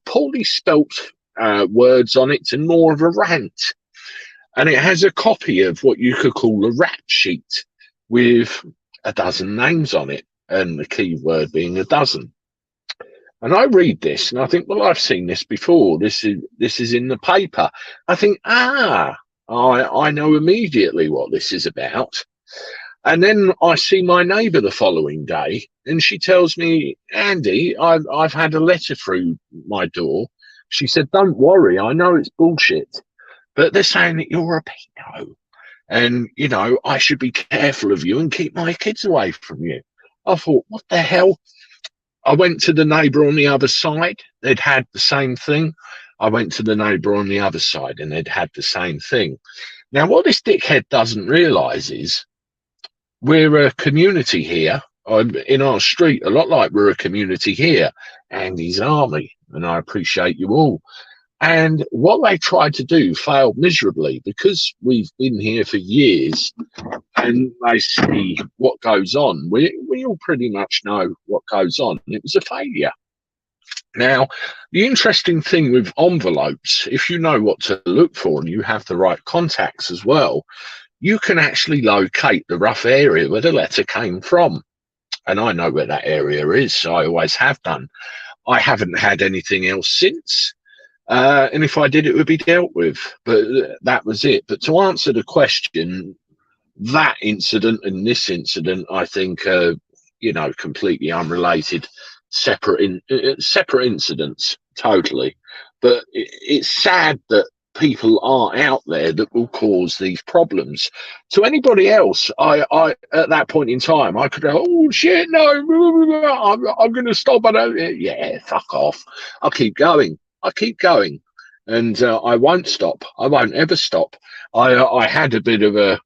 poorly spelt words on it and more of a rant. And it has a copy of what you could call a rap sheet with a dozen names on it, and the key word being a dozen. And I read this and I think, well, I've seen this before. This is in the paper. I think, I know immediately what this is about. And then I see my neighbour the following day, and she tells me, Andy, I've had a letter through my door. She said, don't worry, I know it's bullshit, but they're saying that you're a pedo, and, I should be careful of you and keep my kids away from you. I thought, what the hell? I went to the neighbour on the other side. They'd had the same thing. I went to the neighbour on the other side, and they'd had the same thing. Now, what this dickhead doesn't realise is, we're a community here in our street, a lot like we're a community here, Andy's Army, and I appreciate you all. And what they tried to do failed miserably, because we've been here for years and they see what goes on. We all pretty much know what goes on. It was a failure. Now, the interesting thing with envelopes, if you know what to look for and you have the right contacts as well, you can actually locate the rough area where the letter came from. And I know where that area is, so I always have done. I haven't had anything else since. And if I did, it would be dealt with. But that was it. But to answer the question, that incident and this incident, I think, completely unrelated, separate incidents, totally. But it's sad that people are out there that will cause these problems. To anybody else, I at that point in time, I could go, oh shit, no, I'm going to stop. I don't. Yeah, fuck off. I'll keep going. I keep going, and I won't stop. I won't ever stop. I had a bit of a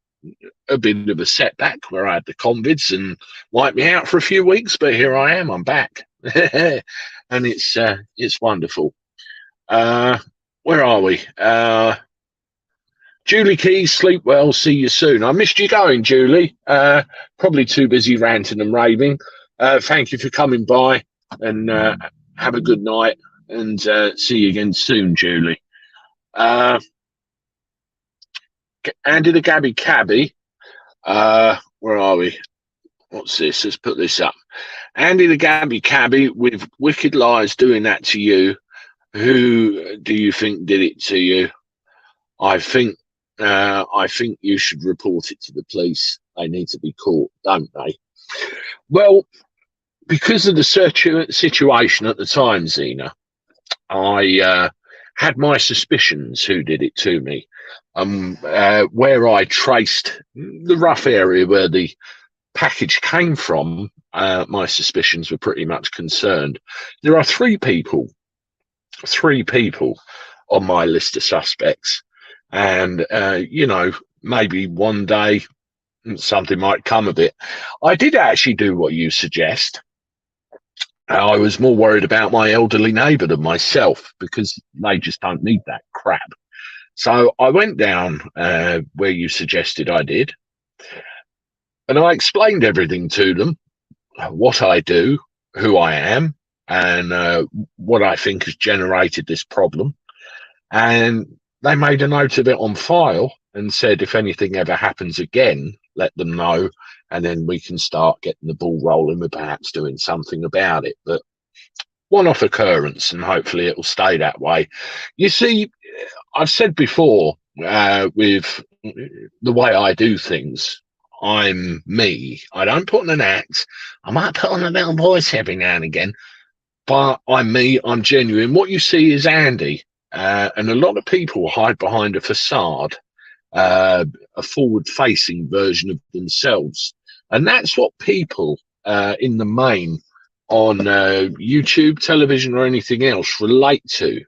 setback where I had the convids and wiped me out for a few weeks, but here I am. I'm back, and it's wonderful. Where are we? Julie Keys, sleep well. See you soon. I missed you going, Julie. Probably too busy ranting and raving. Thank you for coming by, and have a good night, and see you again soon, Julie. Andy the Gabby Cabby. Where are we? What's this? Let's put this up. Andy the Gabby Cabby with wicked lies doing that to you. Who do you think did it to you? I think you should report it to the police. They need to be caught, don't they? Well, because of the situation at the time, Zena, I had my suspicions who did it to me. Where I traced the rough area where the package came from, my suspicions were pretty much concerned. There are three people on my list of suspects, and maybe one day something might come of it. I did actually do what you suggest. I was more worried about my elderly neighbour than myself, because they just don't need that crap. So I went down where you suggested I did, and I explained everything to them, what I do, who I am, and what I think has generated this problem. And they made a note of it on file and said, if anything ever happens again, let them know, and then we can start getting the ball rolling with perhaps doing something about it. But one-off occurrence, and hopefully it will stay that way. You see, I've said before, with the way I do things, I'm me. I don't put on an act. I might put on a little voice every now and again, but I'm me. I'm genuine. What you see is Andy, and a lot of people hide behind a facade, a forward-facing version of themselves, and that's what people, in the main, on YouTube, television, or anything else, relate to.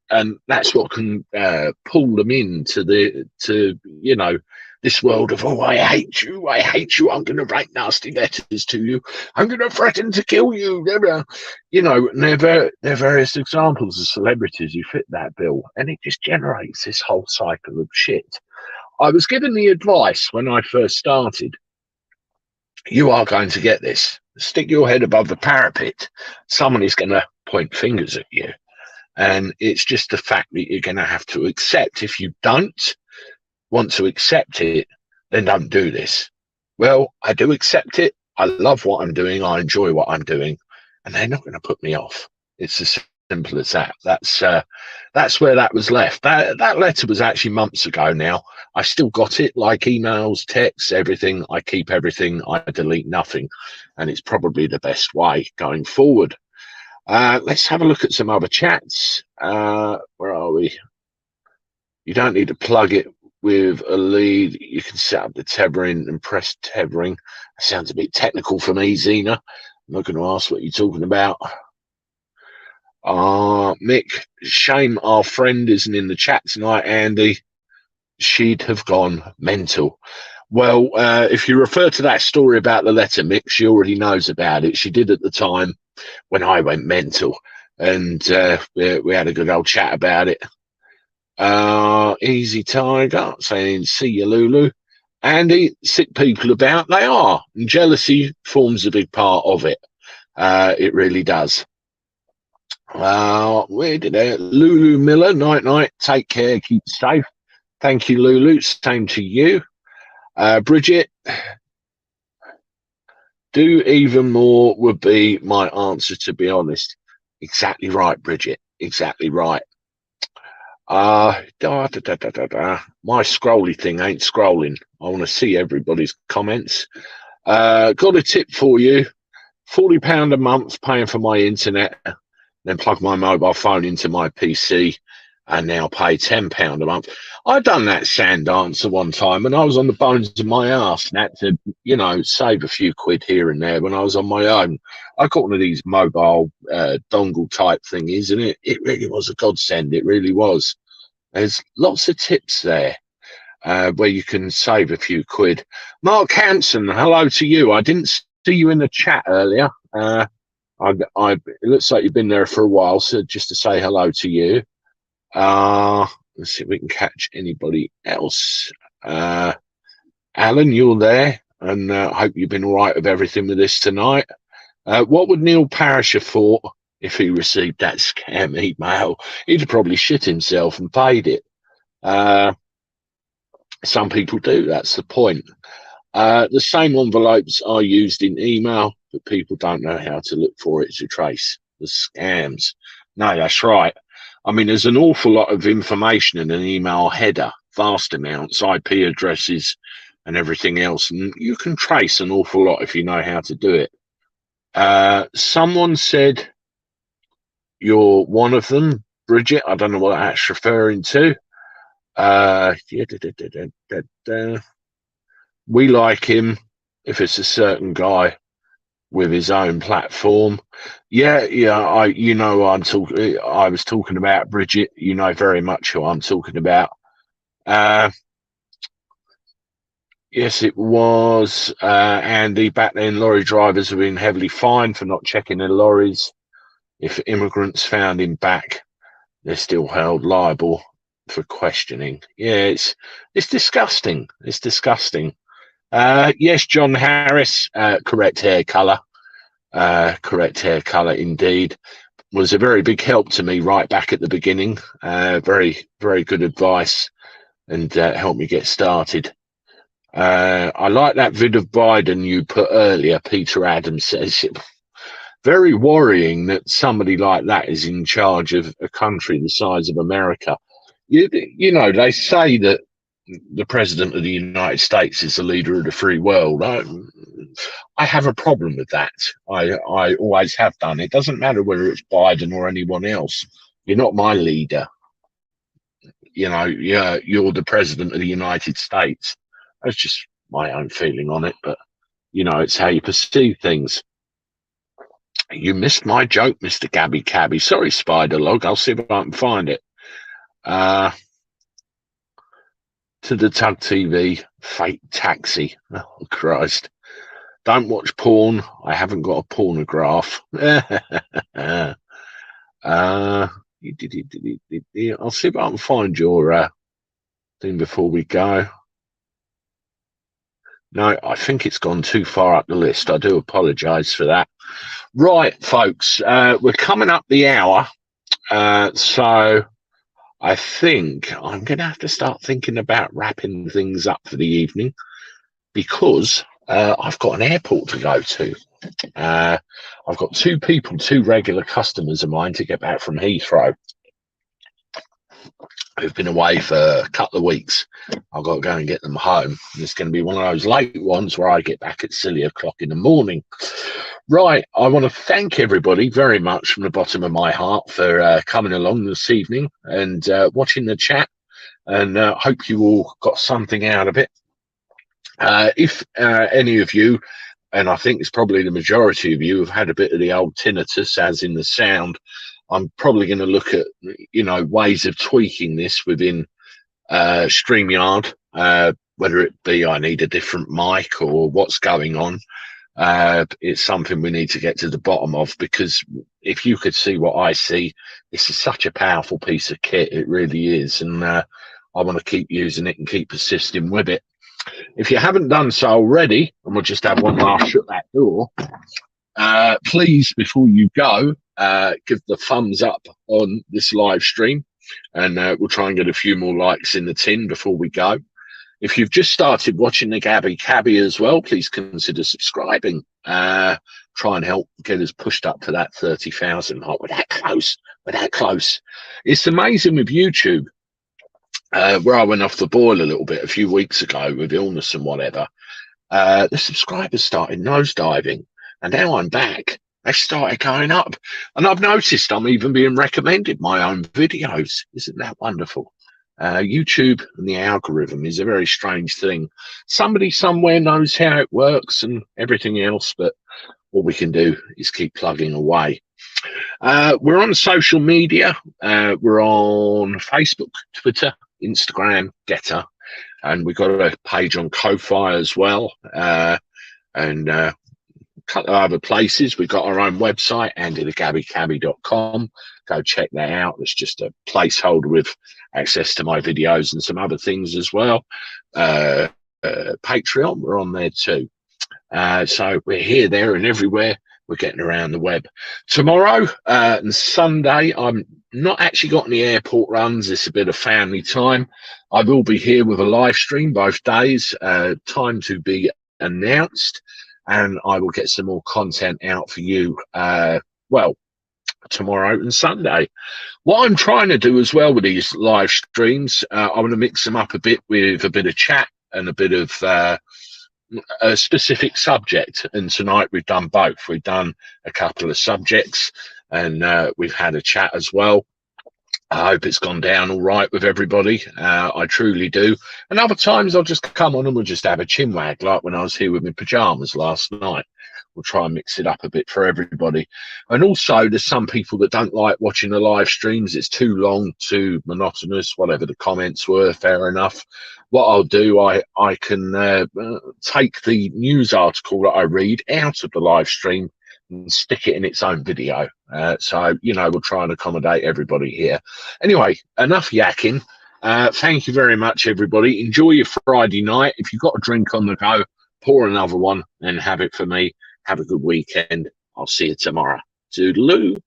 And that's what can pull them into this world of, oh, I hate you, I'm going to write nasty letters to you, I'm going to threaten to kill you. And they're various examples of celebrities who fit that bill, and it just generates this whole cycle of shit. I was given the advice when I first started, you are going to get this. Stick your head above the parapet. Someone is going to point fingers at you. And it's just the fact that you're going to have to accept. If you don't want to accept it, then don't do this. Well, I do accept it. I love what I'm doing. I enjoy what I'm doing. And they're not going to put me off. It's as simple as that. That's where that was left. That letter was actually months ago now. I still got it, like emails, texts, everything. I keep everything. I delete nothing. And it's probably the best way going forward. Let's have a look at some other chats. Where are we? You don't need to plug it with a lead. You can set up the tethering and press tethering. That sounds a bit technical for me, Zena. I'm not going to ask what you're talking about. Mick, shame our friend isn't in the chat tonight, Andy. She'd have gone mental. Well, if you refer to that story about the letter, Mick, she already knows about it. She did at the time when I went mental, and we had a good old chat about it. Easy Tiger saying, see you, Lulu. Andy, sick people about, they are, and jealousy forms a big part of it. It really does. Where did I? Lulu Miller, night, take care, keep safe. Thank you, Lulu. Same to you. Bridget, do even more would be my answer, to be honest. Exactly right, Bridget. Exactly right. My scrolly thing ain't scrolling. I want to see everybody's comments. Got a tip for you. £40 a month paying for my internet, then plug my mobile phone into my PC, and now pay £10 a month. I done that sand dancer one time, and I was on the bones of my arse and had to, save a few quid here and there when I was on my own. I got one of these mobile dongle type thingies, and it really was a godsend. It really was. There's lots of tips there where you can save a few quid. Mark Hanson, hello to you. I didn't see you in the chat earlier. It looks like you've been there for a while, so just to say hello to you. Let's see if we can catch anybody else. Alan, you're there, and I hope you've been all right with everything with this tonight. What would Neil Parish have thought if he received that scam email? He'd have probably shit himself and paid it. Some people do, that's the point. The same envelopes are used in email, but people don't know how to look for it to trace the scams. No, that's right. I mean, there's an awful lot of information in an email header, vast amounts, IP addresses and everything else, and you can trace an awful lot if you know how to do it. Someone said you're one of them, Bridget. I don't know what that's referring to. We like him if it's a certain guy with his own platform. Yeah, I'm talking. I was talking about Bridget. You know very much who I'm talking about. Yes, it was Andy. Back then, lorry drivers have been heavily fined for not checking their lorries. If immigrants found him back, they're still held liable for questioning. Yeah, it's disgusting. It's disgusting. Yes, John Harris, correct hair colour. Correct hair colour indeed. Was a very big help to me right back at the beginning. Very, very good advice and helped me get started. I like that vid of Biden you put earlier, Peter Adams says. Very worrying that somebody like that is in charge of a country the size of America. You know, they say that the president of the United States is the leader of the free world. I have a problem with that. I always have done. It doesn't matter whether it's Biden or anyone else. You're not my leader. You're the president of the United States. That's just my own feeling on it, but it's how you perceive things. You missed my joke, Mr. Gabby Cabby. Sorry, Spider Log. I'll see if I can find it. To the Tug TV, fake taxi. Oh, Christ. Don't watch porn. I haven't got a pornograph. I'll see if I can find your thing before we go. No, I think it's gone too far up the list. I do apologise for that. Right, folks, we're coming up the hour. So I think I'm going to have to start thinking about wrapping things up for the evening because I've got an airport to go to. I've got two regular customers of mine to get back from Heathrow who've been away for a couple of weeks. I've got to go and get them home. And it's going to be one of those late ones where I get back at silly o'clock in the morning. Right, I want to thank everybody very much from the bottom of my heart for coming along this evening and watching the chat, and hope you all got something out of it. If any of you, and I think it's probably the majority of you, have had a bit of the old tinnitus, as in the sound, I'm probably going to look at, ways of tweaking this within StreamYard, whether it be I need a different mic or what's going on. It's something we need to get to the bottom of, because if you could see what I see, this is such a powerful piece of kit. It really is. And I want to keep using it and keep persisting with it. If you haven't done so already, and we'll just have one last shut that door, please, before you go, give the thumbs up on this live stream, and we'll try and get a few more likes in the tin before we go. If you've just started watching the Cabby as well, please consider subscribing. Try and help get us pushed up to that 30,000 mark. We're that close. We're that close. It's amazing with YouTube, where I went off the boil a little bit a few weeks ago with illness and whatever. The subscribers started nosediving, and now I'm back. they started going up. And I've noticed I'm even being recommended my own videos. Isn't that wonderful? YouTube and the algorithm is a very strange thing. Somebody somewhere knows how it works and everything else, but all we can do is keep plugging away. We're on social media. We're on Facebook, Twitter, Instagram, Getter, and we've got a page on Ko-Fi as well. And a couple of other places. We've got our own website, andythegabbycabby.com. Go check that out. It's just a placeholder with access to my videos and some other things as well. Patreon, we're on there too. So we're here, there, and everywhere. We're getting around the web. Tomorrow and Sunday, I'm not actually got any airport runs. It's a bit of family time. I will be here with a live stream both days. Time to be announced, and I will get some more content out for you. Well, tomorrow and Sunday. What I'm trying to do as well with these live streams, I want to mix them up a bit with a bit of chat and a bit of a specific subject. And tonight we've done both. We've done a couple of subjects, and we've had a chat as well. I hope it's gone down all right with everybody. I truly do. And other times I'll just come on and we'll just have a chinwag, like when I was here with my pajamas last night. We'll try and mix it up a bit for everybody. And also, there's some people that don't like watching the live streams. It's too long, too monotonous, whatever the comments were, fair enough. What I'll do, I can take the news article that I read out of the live stream and stick it in its own video. So, you know, we'll try and accommodate everybody here. Anyway, enough yakking. Thank you very much, everybody. Enjoy your Friday night. If you've got a drink on the go, pour another one and have it for me. Have a good weekend. I'll see you tomorrow. Toodaloo.